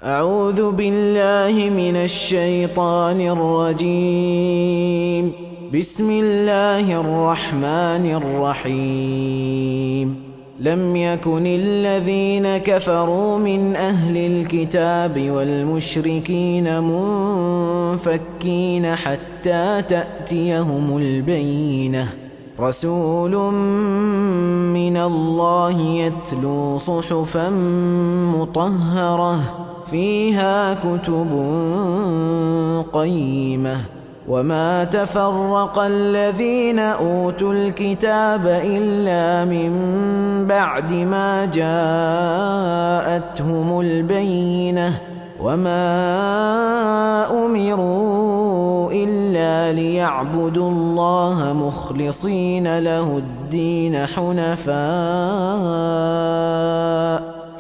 أعوذ بالله من الشيطان الرجيم. بسم الله الرحمن الرحيم. لم يكن الذين كفروا من أهل الكتاب والمشركين منفكين حتى تأتيهم البينة. رسول من الله يتلو صحفا مطهرة فيها كتب قيمة. وما تفرق الذين أوتوا الكتاب إلا من بعد ما جاءتهم البينة. وما أمروا إلا ليعبدوا الله مخلصين له الدين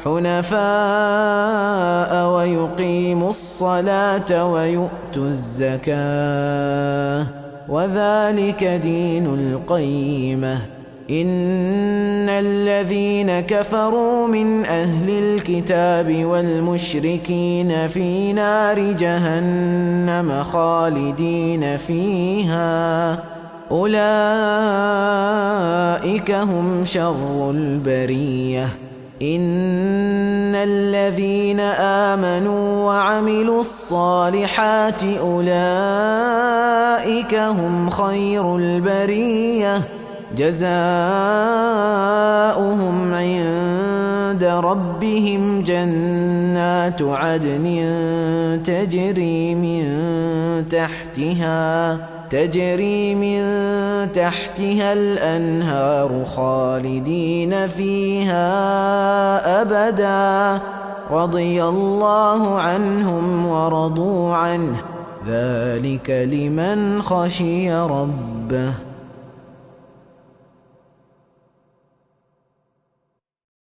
حنفاء ويقيموا الصلاة ويؤتوا الزكاة وذلك دين القيمة. إن الذين كفروا من أهل الكتاب والمشركين في نار جهنم خالدين فيها أولئك هم شر البرية. إن الذين آمنوا وعملوا الصالحات أولئك هم خير البرية. جزاؤهم عند ربهم جنات عدن تجري من تحتها الأنهار خالدين فيها أبدا. رضي الله عنهم ورضوا عنه ذلك لمن خشي ربه.